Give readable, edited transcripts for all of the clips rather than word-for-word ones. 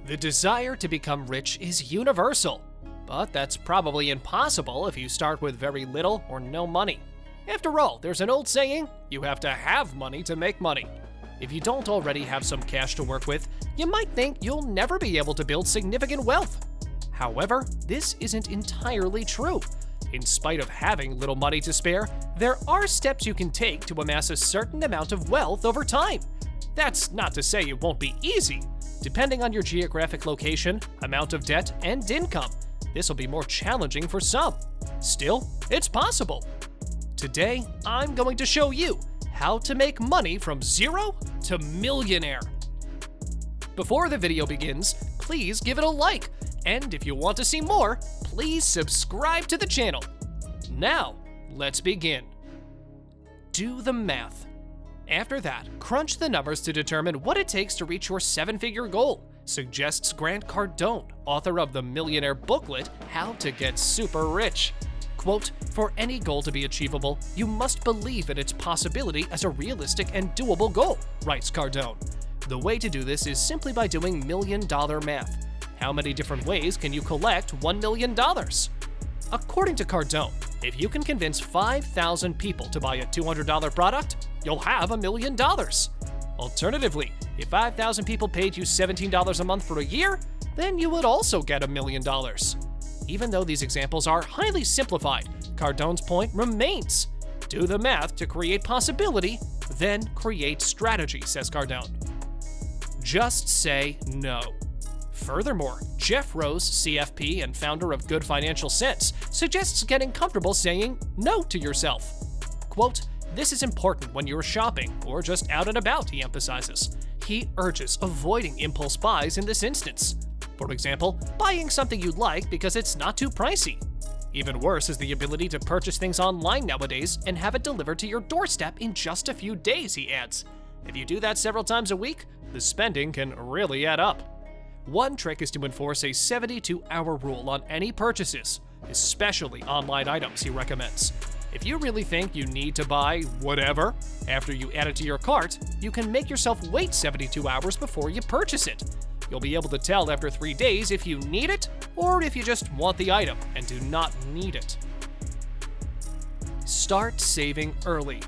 The desire to become rich is universal, but that's probably impossible if you start with very little or no money. After all, there's an old saying, you have to have money to make money. If you don't already have some cash to work with, you might think you'll never be able to build significant wealth. However, this isn't entirely true. In spite of having little money to spare, there are steps you can take to amass a certain amount of wealth over time. That's not to say it won't be easy. Depending on your geographic location, amount of debt, and income, this will be more challenging for some. Still, it's possible. Today, I'm going to show you how to make money from zero to millionaire. Before the video begins, please give it a like, and if you want to see more, please subscribe to the channel. Now, let's begin. Do the math. After that, crunch the numbers to determine what it takes to reach your 7-figure goal, suggests Grant Cardone, author of the millionaire booklet, How to Get Super Rich. Quote, for any goal to be achievable, you must believe in its possibility as a realistic and doable goal, writes Cardone. The way to do this is simply by doing million-dollar math. How many different ways can you collect $1 million? According to Cardone, if you can convince 5,000 people to buy a $200 product, you'll have $1 million. Alternatively, if 5,000 people paid you $17 a month for a year, then you would also get $1 million. Even though these examples are highly simplified, Cardone's point remains. Do the math to create possibility, then create strategy, says Cardone. Just say no. Furthermore, Jeff Rose, CFP and founder of Good Financial Sense, suggests getting comfortable saying no to yourself. Quote, this is important when you're shopping or just out and about, he emphasizes. He urges avoiding impulse buys in this instance. For example, buying something you like because it's not too pricey. Even worse is the ability to purchase things online nowadays and have it delivered to your doorstep in just a few days, he adds. If you do that several times a week, the spending can really add up. One trick is to enforce a 72-hour rule on any purchases, especially online items, he recommends. If you really think you need to buy whatever after you add it to your cart, you can make yourself wait 72 hours before you purchase it. You'll be able to tell after 3 days if you need it or if you just want the item and do not need it. Start saving early.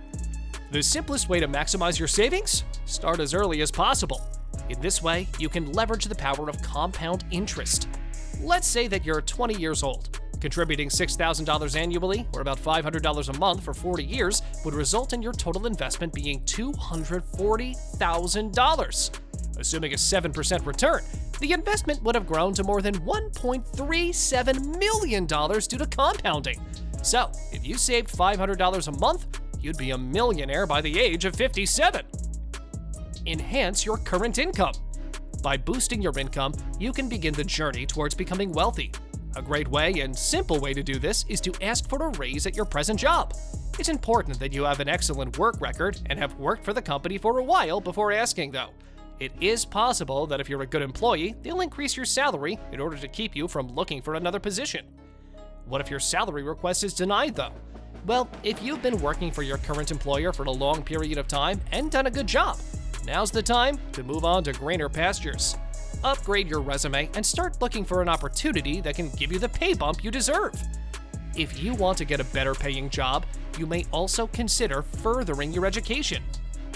The simplest way to maximize your savings? Start as early as possible. In this way, you can leverage the power of compound interest. Let's say that you're 20 years old. Contributing $6,000 annually, or about $500 a month for 40 years, would result in your total investment being $240,000. Assuming a 7% return, the investment would have grown to more than $1.37 million due to compounding. So, if you saved $500 a month, you'd be a millionaire by the age of 57. Enhance your current income. By boosting your income, you can begin the journey towards becoming wealthy. A great way and simple way to do this is to ask for a raise at your present job. It's important that you have an excellent work record and have worked for the company for a while before asking, though. It is possible that if you're a good employee, they'll increase your salary in order to keep you from looking for another position. What if your salary request is denied, though? Well, if you've been working for your current employer for a long period of time and done a good job, now's the time to move on to greener pastures. Upgrade your resume and start looking for an opportunity that can give you the pay bump you deserve. If you want to get a better paying job, you may also consider furthering your education.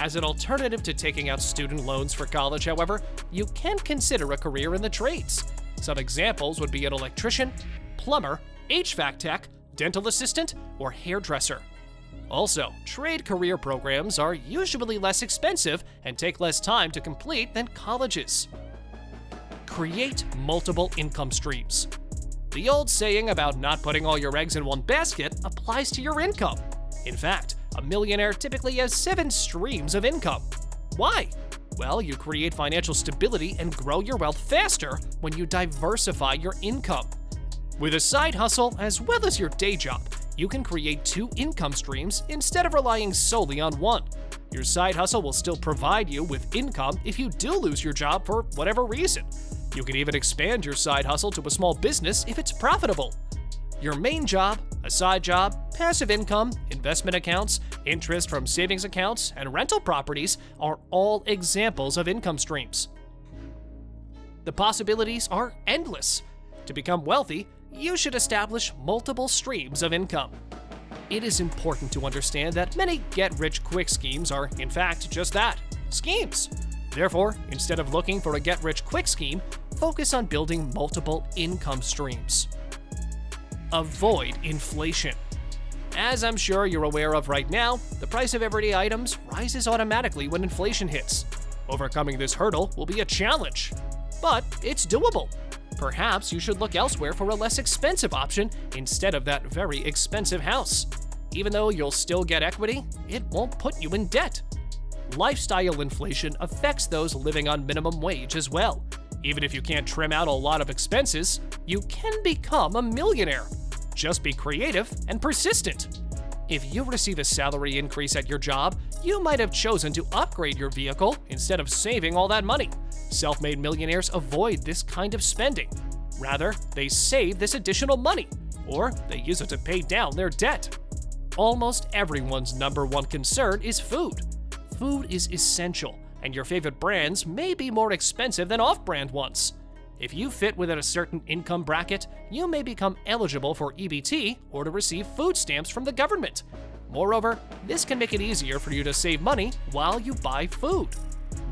As an alternative to taking out student loans for college, however, you can consider a career in the trades. Some examples would be an electrician, plumber, HVAC tech, dental assistant, or hairdresser. Also, trade career programs are usually less expensive and take less time to complete than colleges. Create multiple income streams. The old saying about not putting all your eggs in one basket applies to your income. In fact, a millionaire typically has 7 streams of income. Why? Well, you create financial stability and grow your wealth faster when you diversify your income. With a side hustle as well as your day job, you can create 2 income streams instead of relying solely on one. Your side hustle will still provide you with income if you do lose your job for whatever reason. You can even expand your side hustle to a small business if it's profitable. Your main job, a side job, passive income, investment accounts, interest from savings accounts, and rental properties are all examples of income streams. The possibilities are endless. To become wealthy, you should establish multiple streams of income. It is important to understand that many get-rich-quick schemes are, in fact, just that, schemes. Therefore, instead of looking for a get-rich-quick scheme, focus on building multiple income streams. Avoid inflation. As I'm sure you're aware of right now, the price of everyday items rises automatically when inflation hits. Overcoming this hurdle will be a challenge, but it's doable. Perhaps you should look elsewhere for a less expensive option instead of that very expensive house. Even though you'll still get equity, it won't put you in debt. Lifestyle inflation affects those living on minimum wage as well. Even if you can't trim out a lot of expenses, you can become a millionaire. Just be creative and persistent. If you receive a salary increase at your job, you might have chosen to upgrade your vehicle instead of saving all that money. Self-made millionaires avoid this kind of spending. Rather, they save this additional money, or they use it to pay down their debt. Almost everyone's number one concern is food. Food is essential, and your favorite brands may be more expensive than off-brand ones. If you fit within a certain income bracket, you may become eligible for EBT or to receive food stamps from the government. Moreover, this can make it easier for you to save money while you buy food.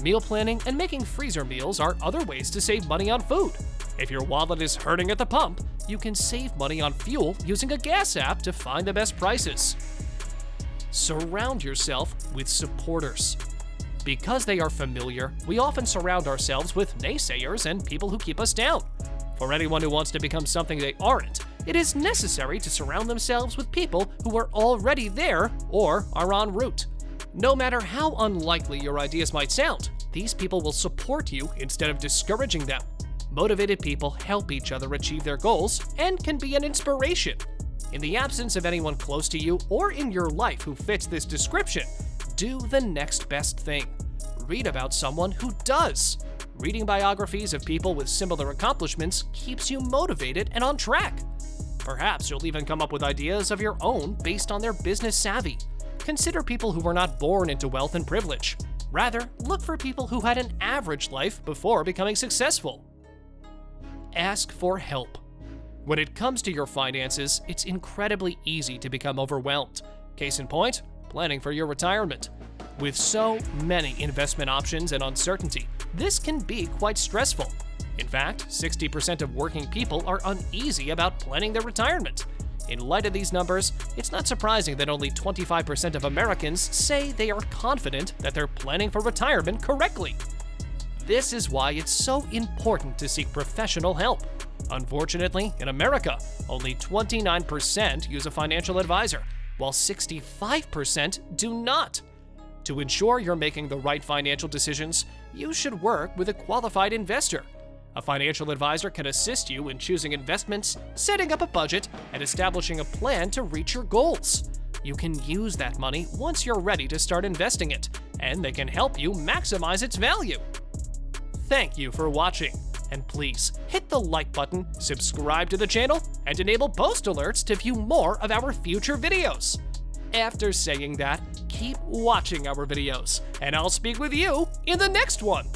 Meal planning and making freezer meals are other ways to save money on food. If your wallet is hurting at the pump, you can save money on fuel using a gas app to find the best prices. Surround yourself with supporters. Because they are familiar, we often surround ourselves with naysayers and people who keep us down. For anyone who wants to become something they aren't, it is necessary to surround themselves with people who are already there or are en route. No matter how unlikely your ideas might sound, these people will support you instead of discouraging them. Motivated people help each other achieve their goals and can be an inspiration. In the absence of anyone close to you or in your life who fits this description, do the next best thing. Read about someone who does. Reading biographies of people with similar accomplishments keeps you motivated and on track. Perhaps you'll even come up with ideas of your own based on their business savvy. Consider people who were not born into wealth and privilege. Rather, look for people who had an average life before becoming successful. Ask for help. When it comes to your finances, it's incredibly easy to become overwhelmed. Case in point, planning for your retirement. With so many investment options and uncertainty, this can be quite stressful. In fact, 60% of working people are uneasy about planning their retirement. In light of these numbers, it's not surprising that only 25% of Americans say they are confident that they're planning for retirement correctly. This is why it's so important to seek professional help. Unfortunately, in America, only 29% use a financial advisor, while 65% do not. To ensure you're making the right financial decisions, you should work with a qualified investor. A financial advisor can assist you in choosing investments, setting up a budget, and establishing a plan to reach your goals. You can use that money once you're ready to start investing it, and they can help you maximize its value. Thank you for watching, and please hit the like button, subscribe to the channel, and enable post alerts to view more of our future videos. After saying that, keep watching our videos, and I'll speak with you in the next one.